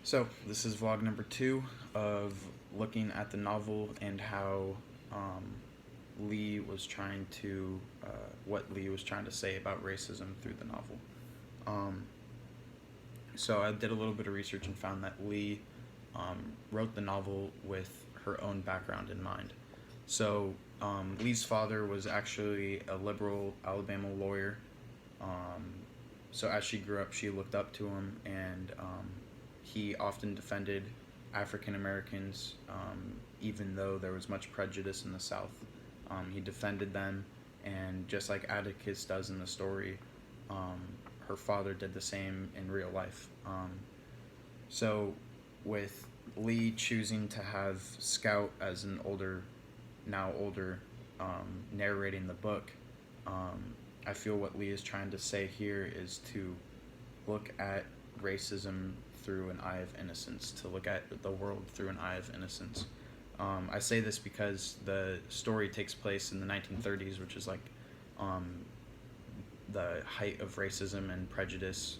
So, this is vlog number 2 of looking at the novel and how Lee was trying to, what Lee was trying to say about racism through the novel. Um, so, I did a little bit of research and found that Lee wrote the novel with her own background in mind. So, Lee's father was actually a liberal Alabama lawyer. Um, so, as she grew up, she looked up to him, and he often defended African Americans, even though there was much prejudice in the South. He defended them, and just like Atticus does in the story, um, her father did the same in real life. So, with Lee choosing to have Scout as an now older, narrating the book, um, I feel what Lee is trying to say here is to look at racism through an eye of innocence, to look at the world through an eye of innocence. I say this because the story takes place in the 1930s, which is like um, the height of racism and prejudice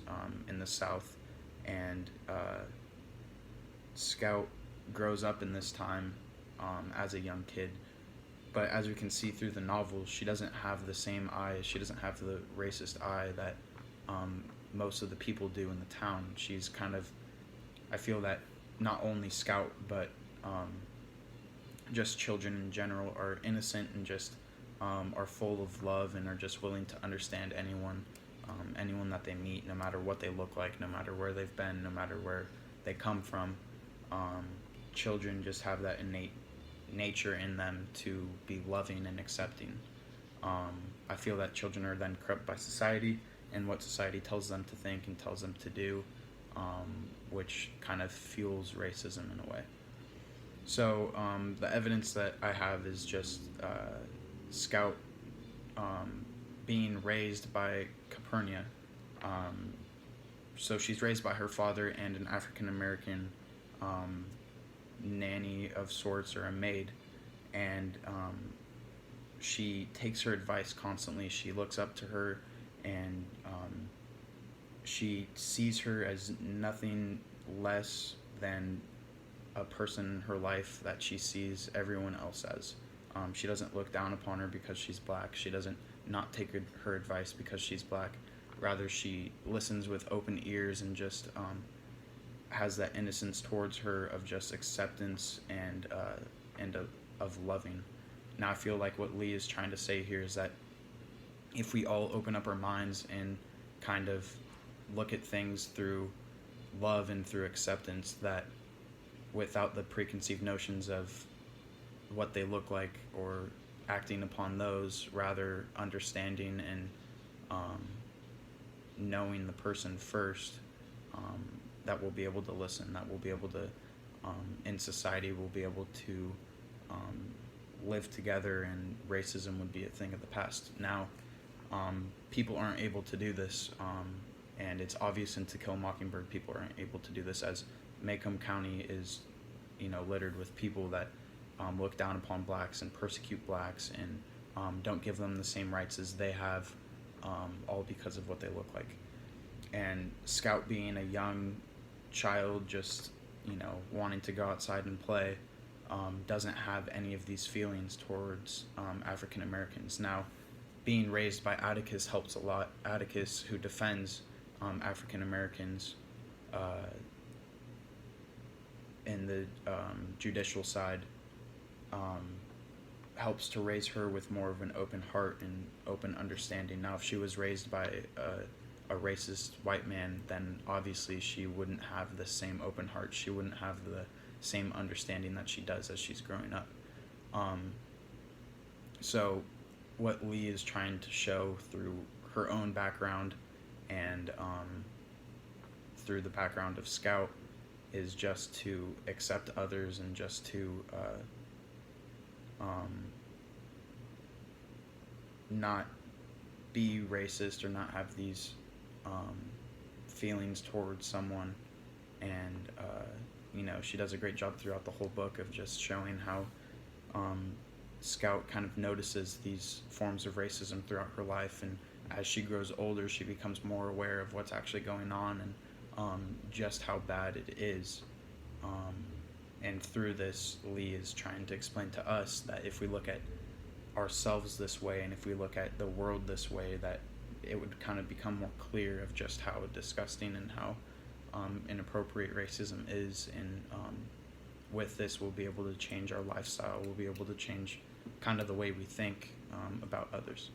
in the South, and Scout grows up in this time as a young kid. But as we can see through the novel, she doesn't have the same eye. She doesn't have the racist eye that most of the people do in the town. She's kind of, I feel that not only Scout, but just children in general are innocent and just are full of love and are just willing to understand anyone that they meet, no matter what they look like, no matter where they've been, no matter where they come from. Um, Children just have that innate nature in them to be loving and accepting. I feel that children are then corrupted by society and what society tells them to think and tells them to do, which kind of fuels racism in a way. So the evidence that I have is just Scout being raised by Capernia. Um, so she's raised by her father and an African American nanny of sorts, or a maid, and she takes her advice constantly. She looks up to her, and she sees her as nothing less than a person in her life that she sees everyone else as. She doesn't look down upon her because she's black. She doesn't not take her advice because she's black. Rather, she listens with open ears and just has that innocence towards her of just acceptance and of loving. Now, I feel like what Lee is trying to say here is that if we all open up our minds and kind of look at things through love and through acceptance, that without the preconceived notions of what they look like or acting upon those, rather understanding and knowing the person first, that we'll be able to listen, that we'll be able to, in society, we'll be able to live together, and racism would be a thing of the past. Now, people aren't able to do this, and it's obvious in To Kill a Mockingbird people aren't able to do this, as Macomb County is, littered with people that look down upon blacks and persecute blacks and don't give them the same rights as they have, all because of what they look like. And Scout, being a young child, just wanting to go outside and play, doesn't have any of these feelings towards African Americans. Now, being raised by Atticus helps a lot. Atticus, who defends African Americans in the judicial side, helps to raise her with more of an open heart and open understanding. Now, if she was raised by a racist white man, then obviously she wouldn't have the same open heart. She wouldn't have the same understanding that she does as she's growing up. So what Lee is trying to show through her own background and through the background of Scout is just to accept others and just to not be racist or not have these feelings towards someone. And she does a great job throughout the whole book of just showing how Scout kind of notices these forms of racism throughout her life, and as she grows older she becomes more aware of what's actually going on, and just how bad it is. Um, and through this, Lee is trying to explain to us that if we look at ourselves this way and if we look at the world this way, that it would kind of become more clear of just how disgusting and how inappropriate racism is. And with this, we'll be able to change our lifestyle. We'll be able to change kind of the way we think about others.